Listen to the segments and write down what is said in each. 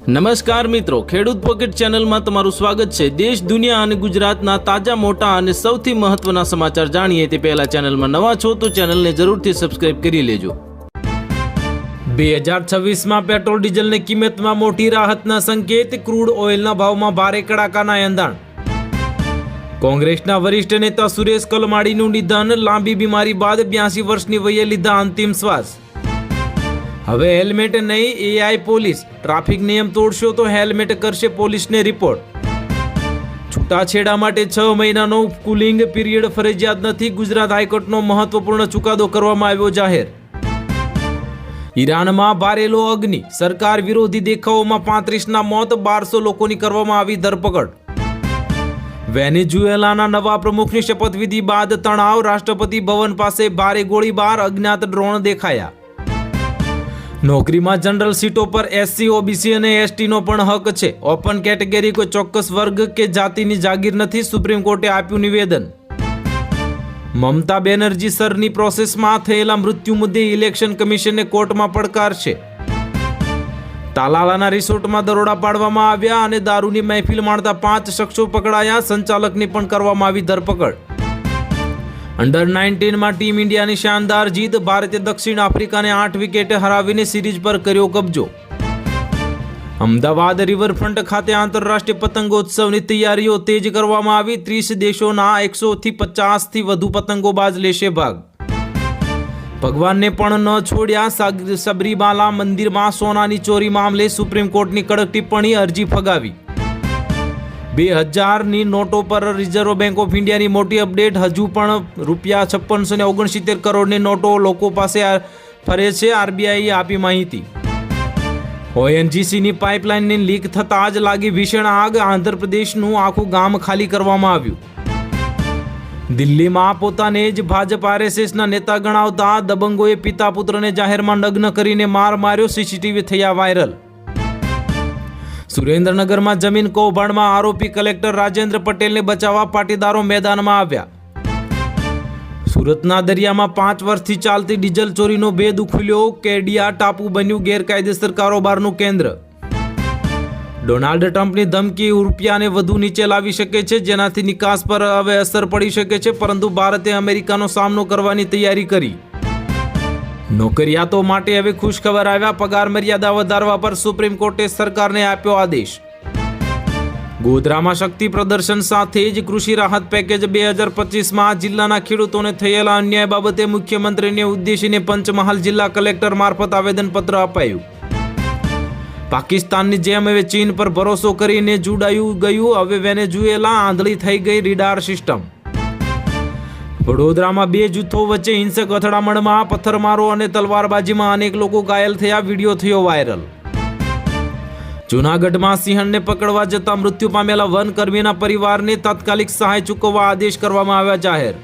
નમસ્કાર મિત્રો, ખેડૂત પોકેટ ચેનલમાં તમારું સ્વાગત છે। દેશ, દુનિયા અને ગુજરાતના તાજા, મોટા અને સૌથી મહત્વના સમાચાર જાણીએ તે પહેલા ચેનલમાં નવા છો તો ચેનલને જરૂરથી સબસ્ક્રાઇબ કરી લેજો। 2026માં પેટ્રોલ ડીઝલની કિંમતમાં મોટી રાહતના સંકેત, ક્રૂડ ઓઇલના ભાવમાં ભારે કડાકાના એંધાણ। કોંગ્રેસના વરિષ્ઠ નેતા સુરેશ કલમાડીનું નિધન, લાંબી બીમારી બાદ 82 વર્ષની વયે લીધા અંતિમ શ્વાસ। હવે હેલ્મેટ નહીં, એઆઈ પોલીસ, ટ્રાફિક નિયમ તોડશો તો હેલ્મેટ કરશે પોલીસને રિપોર્ટ। છૂટાછેડા માટે 6 મહિનાનો કુલિંગ પીરિયડ ફરજિયાત નથી, ગુજરાત હાઈકોર્ટનો મહત્વપૂર્ણ ચુકાદો કરવામાં આવ્યો જાહેર। ઈરાનમાં બારેલો અગ્નિ, સરકાર વિરોધી દેખાવોમાં 35ના મોત, 1200 લોકોની કરવામાં આવી ધરપકડ। વેનેઝુએલાના નવા પ્રમુખની શપથવિધિ બાદ તણાવ, રાષ્ટ્રપતિ ભવન પાસે ભારે ગોળીબાર, અજ્ઞાત ડ્રોન દેખાયા। નોકરીમાં જનરલ સીટો પર એસસી, ઓબીસી અને એસટીનો પણ હક છે। ઓપન કેટેગરી કોઈ ચોક્કસ વર્ગ કે જાતિની જાગીર નથી, સુપ્રીમ કોર્ટે આપ્યું નિવેદન। મમતા બેનર્જી સરની પ્રોસેસમાં થયેલા મૃત્યુ મુદ્દે ઇલેક્શન કમિશનને કોર્ટમાં પડકારશે। તાલાલાના રિસોર્ટમાં દરોડા પાડવામાં આવ્યા અને દારૂની મહેફિલ માણતા 5 શખ્સો પકડાયા, સંચાલકની પણ કરવામાં આવી ધરપકડ। અંડર 19માં ટીમ ઇન્ડિયાની શાનદાર જીત, ભારતે દક્ષિણ આફ્રિકાને 8 વિકેટે હરાવીને સિરીઝ પર કર્યો કબજો। અમદાવાદ રિવરફ્રન્ટ ખાતે આંતરરાષ્ટ્રીય પતંગોત્સવની તૈયારીઓ તેજ કરવામાં આવી, 30 દેશોના 150થી વધુ પતંગોબાજ લેશે ભાગ। ભગવાનને પણ ન છોડ્યા, સબરીમાલા મંદિરમાં સોનાની ચોરી મામલે સુપ્રીમ કોર્ટની કડક ટિપ્પણી, અરજી ફગાવી। 2000ની નોટો પર રિઝર્વ બેંક ઓફ ઇન્ડિયાની મોટી અપડેટ, હજુ પણ ₹5669 કરોડની નોટો લોકો પાસે ફરે છે, આરબીઆઈએ આપી માહિતી। ઓએનજીસીની પાઇપલાઇનની લીક થતાં જ લાગી ભીષણ આગ, આંધ્રપ્રદેશનું આખું ગામ ખાલી કરવામાં આવ્યું। દિલ્હીમાં પોતાને જ ભાજપ આરએસએસના નેતા ગણાવતા દબંગોએ પિતા પુત્રને જાહેરમાં નગ્ન કરીને માર માર્યો, સીસીટીવી થયા વાયરલ। સુરેન્દ્રનગરમાં જમીન કૌભાંડમાં આરોપી કલેક્ટર રાજેન્દ્ર પટેલને બચાવવા પાટીદારો મેદાનમાં આવ્યા। સુરતના દરિયામાં 5 વર્ષથી ચાલતી ડીઝલ ચોરીનો ભેદ ઉખલ્યો, કેડિયા ટાપુ બન્યું ગેરકાયદેસર કારોબારનું કેન્દ્ર। ડોનાલ્ડ ટ્રમ્પની ધમકી રૂપિયાને વધુ નીચે લાવી શકે છે, જેનાથી નિકાસ પર હવે અસર પડી શકે છે, પરંતુ ભારતે અમેરિકાનો સામનો કરવાની તૈયારી કરી। નોકરિયાતો માટે હવે ખુશખબર આવ્યા, પગાર મર્યાદા વધારવા પર સુપ્રીમ કોર્ટે સરકારને આપ્યો આદેશ। ગોધરામાં શક્તિ પ્રદર્શન સાથે જ કૃષિ રાહત પેકેજ 2025માં જિલ્લાના ખેડૂતોને થયેલા અન્યાય બાબતે મુખ્યમંત્રીને ઉદ્દેશીને પંચમહાલ જિલ્લા કલેક્ટર મારફત આવેદનપત્ર અપાયું। પાકિસ્તાનની જેમ હવે ચીન પર ભરોસો કરીને જોડાયું ગયું, હવે વેનેઝુએલા આંધળી થઈ ગઈ રીડાર સિસ્ટમ। વડોદરામાં 2 જૂથો વચ્ચે હિંસક અથડામણમાં પથ્થરમારો અને તલવારબાજીમાં અનેક લોકો ઘાયલ થયા, વિડીયો થયો વાયરલ। જૂનાગઢમાં સિંહણને પકડવા જતા મૃત્યુ પામેલા વનકર્મીના પરિવારને તાત્કાલિક સહાય ચૂકવવા આદેશ કરવામાં આવ્યા જાહેર।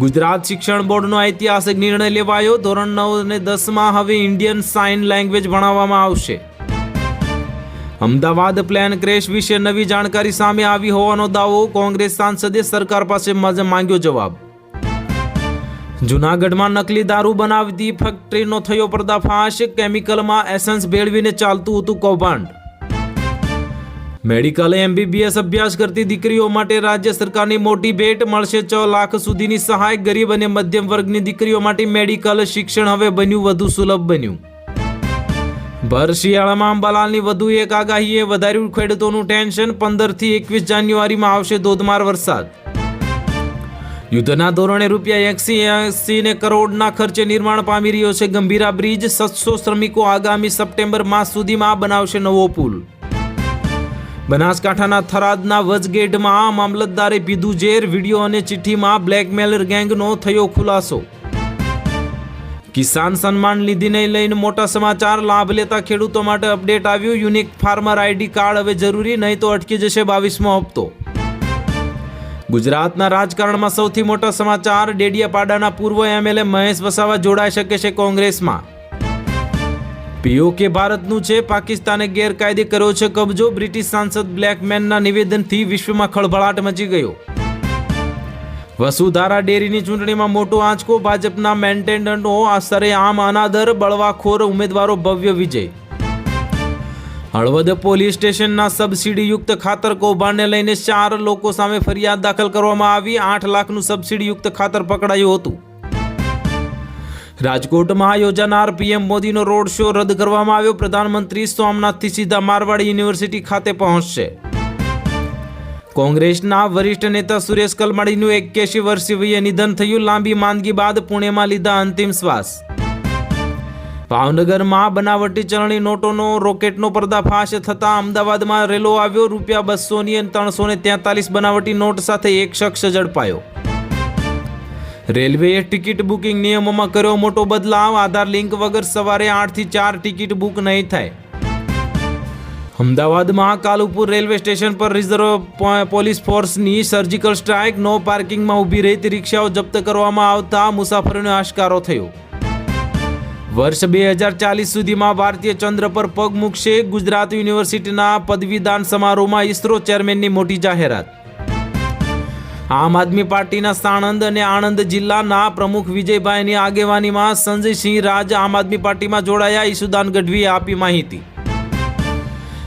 ગુજરાત શિક્ષણ બોર્ડનો ઐતિહાસિક નિર્ણય લેવાયો, ધોરણ 9 અને 10માં હવે ઇન્ડિયન સાઇન લેંગ્વેજ ભણાવવામાં આવશે। અમદાવાદ પ્લેન ક્રેશ વિશે નવી જાણકારી સામે આવી હોવાનો દાવો, કોંગ્રેસ સાંસદે સરકાર પાસે માંગ્યો જવાબ। જૂનાગઢમાં નકલી દારૂ બનાવતી ફેક્ટરીનો થયો પર્દાફાશ, કેમિકલમાં એસન્સ ભેળવીને ચાલતું હતું કૌભાંડ। મેડિકલ એમબીબીએસ અભ્યાસ કરતી દીકરીઓ માટે રાજ્ય સરકારની મોટી ભેટ, મળશે 6 લાખ સુધીની સહાય। ગરીબ અને મધ્યમ વર્ગની દીકરીઓ માટે મેડિકલ શિક્ષણ હવે બન્યું વધુ સુલભ બન્યું। ભર શિયાળામાં અંબાલાલની વધુ એક આગાહીએ વધાર્યું ખેડૂતોનું ટેન્શન, 15થી 21 જાન્યુઆરીમાં આવશે ધોધમાર વરસાદ। યુદ્ધના ધોરણે ₹80 કરોડના ખર્ચે નિર્માણ પામી રહ્યો છે ગંભીરા બ્રિજ, 700 શ્રમિકો આગામી સપ્ટેમ્બર માસ સુધીમાં બનાવશે નવો પુલ। બનાસકાંઠાના થરાદના વચગેટમાં મામલતદારે પીધું ઝેર, વિડીયો અને ચિઠ્ઠીમાં બ્લેકમેલર ગેંગનો થયો ખુલાસો। કિસાન સન્માન નિધિને લઈને મોટા સમાચાર, લાભ લેતા ખેડૂતો માટે અપડેટ આવ્યું, યુનિક ફાર્મર આઈડી કાર્ડ હવે જરૂરી, નહીં તો અટકી જશે 22મો હપ્તો। ગુજરાતના રાજકારણમાં સૌથી મોટા સમાચાર, ડેડિયાપાડાના પૂર્વ એમએલએ મહેશ વસાવા જોડાઈ શકે છે કોંગ્રેસમાં। પીઓકે ભારતનું છે, પાકિસ્તાને ગેરકાયદે કર્યો છે કબજો, બ્રિટિશ સાંસદ બ્લેકમેનના નિવેદનથી વિશ્વમાં ખળભળાટ મચી ગયો। વસુધારા ડેરીની ચૂંટણીમાં મોટો આંચકો, ભાજપના મેન્ટેનન્ટો સરેઆમ અનાદર, બળવાખોર ઉમેદવારો ભવ્ય વિજય। હળવદ પોલીસ સ્ટેશનના સબસિડીયુક્ત ખાતર કૌભાંડને લઈને 4 લોકો સામે ફરિયાદ દાખલ કરવામાં આવી. 8 લાખનું સબસિડીયુક્ત ખાતર પકડાયું હતું. રાજકોટમાં યોજાનાર પીએમ મોદીનો રોડ શો રદ કરવામાં આવ્યો. પ્રધાનમંત્રી સોમનાથથી સીધા મારવાડ યુનિવર્સિટી ખાતે પહોંચશે. કોંગ્રેસના વરિષ્ઠ નેતા સુરેશ કલમાડીનું 81 વર્ષીય વયે નિધન થયું. લાંબી માંદગી બાદ પુણેમાં લીધા અંતિમ શ્વાસ. ભાવનગરમાં બનાવટી ચલણી નોટોનો રોકેટનો પર્દાફાશ થતાં અમદાવાદમાં રેલો આવ્યો. ₹200ની અને 343 બનાવટી નોટ સાથે એક શખ્સ ઝડપાયો. રેલવેએ ટિકિટ બુકિંગ નિયમોમાં કર્યો મોટો બદલાવ. આધાર લિંક વગર સવારે 8 થી 4 ટિકિટ બુક નહીં થાય. અમદાવાદમાં કાલુપુર રેલવે સ્ટેશન પર રિઝર્વ પોલીસ ફોર્સની સર્જિકલ સ્ટ્રાઇક. નો પાર્કિંગમાં ઊભી રહેતી રિક્ષાઓ જપ્ત કરવામાં આવતા મુસાફરોને આશકારો થયો. વર્ષ 2040 સુધીમાં ભારતીય ચંદ્ર પર પગ મૂકશે. ગુજરાત યુનિવર્સિટીના પદવીદાન સમારોહમાં ઇસરો ચેરમેનની મોટી જાહેરાત. આમ આદમી પાર્ટીના સાણંદ અને આણંદ જિલ્લાના પ્રમુખ વિજયભાઈની આગેવાનીમાં સંજયસિંહ રાજ આમ આદમી પાર્ટીમાં જોડાયા. ઈશુદાન ગઢવીએ આપી માહિતી.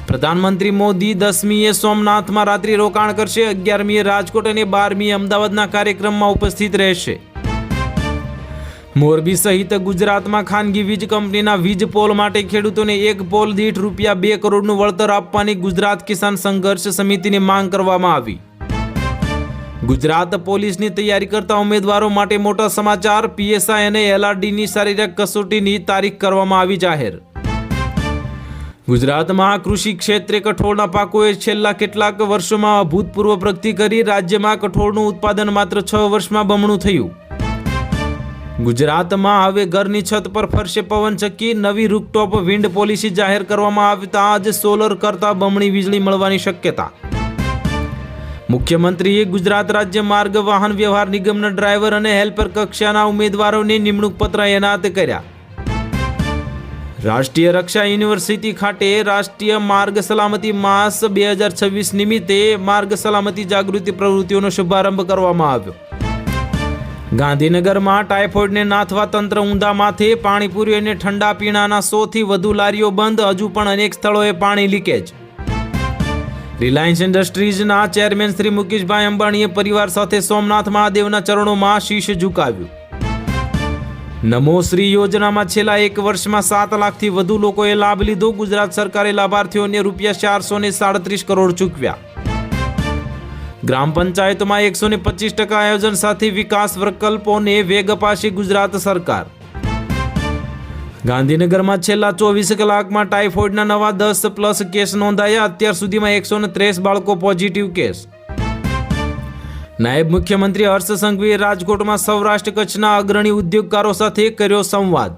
પ્રધાનમંત્રી મોદી 10મીએ સોમનાથમાં રાત્રિ રોકાણ કરશે. 11મીએ રાજકોટ અને 12મીએ અમદાવાદના કાર્યક્રમમાં ઉપસ્થિત રહેશે. મોરબી સહિત ગુજરાતમાં ખાનગી વીજ કંપનીના વીજ પોલ માટે ખેડૂતોને એક પોલ દીઠ ₹2 કરોડનું વળતર આપવાની ગુજરાત કિસાન સંઘર્ષ સમિતિની માંગ કરવામાં આવી. ગુજરાત પોલીસની તૈયારી કરતા ઉમેદવારો માટે મોટા સમાચાર. પીએસઆઈ અને એલઆરડીની શારીરિક કસોટીની તારીખ કરવામાં આવી જાહેર. ગુજરાતમાં કૃષિ ક્ષેત્રે કઠોળના પાકોએ છેલ્લા કેટલાક વર્ષોમાં અભૂતપૂર્વ પ્રગતિ કરી. રાજ્યમાં કઠોળનું ઉત્પાદન માત્ર 6 વર્ષમાં બમણું થયું. ગુજરાતમાં હવે ઘરની છત પર ફરશે પવનચક્કી. નવી રૂફટોપ વિન્ડ પોલિસી જાહેર કરવામાં આવતા આજે સોલર કરતા બમણી વીજળી મળવાની શક્યતા. મુખ્યમંત્રીએ ગુજરાત રાજ્ય માર્ગ વાહન વ્યવહાર નિગમના ડ્રાઈવર અને હેલ્પર કક્ષાના ઉમેદવારોની નિમણૂક પત્ર એનાયત કર્યા. રાષ્ટ્રીય રક્ષા યુનિવર્સિટી ખાતે રાષ્ટ્રીય માર્ગ સલામતી માસ 2026 નિમિત્તે માર્ગ સલામતી જાગૃતિ પ્રવૃત્તિઓનો શુભારંભ કરવામાં આવ્યો. ગાંધીનગરમાં ટાઇફોઇડને નાથવા તંત્ર ઊંધા માથે. પાણીપુરી અને ઠંડા પીણાના 100 થી વધુ લારીઓ બંધ. હજુ પણ અનેક સ્થળોએ પાણી લીકેજ. રિલાયન્સ ઇન્ડસ્ટ્રીઝના ચેરમેન શ્રી મુકેશભાઈ અંબાણીએ પરિવાર સાથે સોમનાથ મહાદેવના ચરણોમાં શીશ ઝુકાવ્યું. નમો શ્રી યોજનામાં છેલ્લા 1 વર્ષમાં 7 લાખથી વધુ લોકોએ લાભ લીધો. ગુજરાત સરકારે લાભાર્થીઓને ₹437 કરોડ ચૂકવ્યા. ગ્રામ પંચાયતોમાં 125% આયોજન સાથે વિકાસ પ્રકલ્પોને વેગ અપાશે ગુજરાત સરકાર. ગાંધીનગરમાં છેલ્લા 24 કલાકમાં ટાઇફોઇડના નવા 10+ કેસ નોંધાયા. અત્યાર સુધીમાં 130 બાળકો પોઝિટિવ કેસ. નાયબ મુખ્યમંત્રી હર્ષ સંઘવીએ રાજકોટમાં સૌરાષ્ટ્ર કચ્છના અગ્રણી ઉદ્યોગકારો સાથે કર્યો સંવાદ.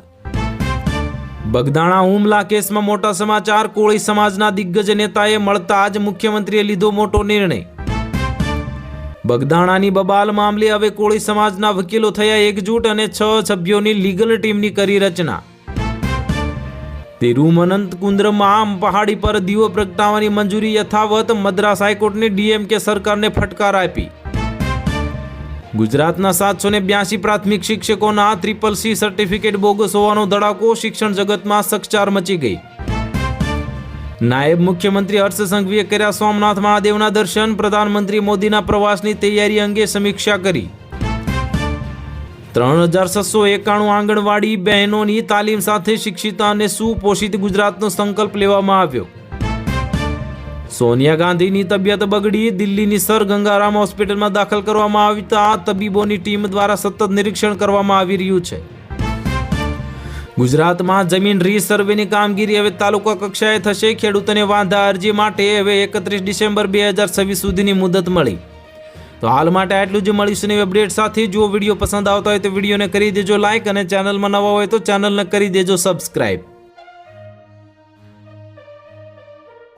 બગદાણા હુમલા કેસમાં મોટા સમાચાર. કોળી સમાજના દિગ્ગજ નેતાએ મળતા જ મુખ્યમંત્રીએ લીધો મોટો નિર્ણય. બગદાણાની બબાલ મામલે હવે કોળી સમાજના વકીલો થયા એકજૂટ અને 6 સભ્યોની લીગલ ટીમની કરી રચના. તિરુવનંતપુરમમાં પહાડી પર દીવો પ્રગટાવવાની મંજૂરી યથાવત. મદ્રાસ હાઈકોર્ટને ડીએમકે સરકારને ફટકાર આપી. ગુજરાતના 782 પ્રાથમિક શિક્ષકોના CCC સર્ટિફિકેટ બોગસ હોવાનો ધડાકો. શિક્ષણ જગતમાં ચકચાર મચી ગઈ. નાયબ મુખ્યમંત્રી હર્ષ સંઘવીએ કર્યા સોમનાથ મહાદેવના દર્શન. પ્રધાનમંત્રી મોદીના પ્રવાસની તૈયારી અંગે સમીક્ષા કરી. 3691 આંગણવાડી બહેનોની તાલીમ સાથે શિક્ષિત અને સુપોષિત ગુજરાતનો સંકલ્પ લેવામાં આવ્યો. સોનિયા ગાંધીની તબિયત બગડી. દિલ્હીની સર ગંગારામ હોસ્પિટલમાં દાખલ કરવામાં આવતા તબીબોની ટીમ દ્વારા સતત નિરીક્ષણ કરવામાં આવી રહ્યું છે. ગુજરાતમાં જમીન રીસર્વેની કામગીરી હવે તાલુકા કક્ષાએ થશે. ખેડૂતોને વાંધા અરજી માટે હવે 31 ડિસેમ્બર 2026 સુધીની મુદત મળી. તો હાલ માટે આટલું જ. મળીશું નવી અપડેટ સાથે. જો વિડીયો પસંદ આવતા હોય તો વિડીયોને કરી દેજો લાઇક અને ચેનલમાં નવા હોય તો ચેનલને કરી દેજો સબસ્ક્રાઇબ.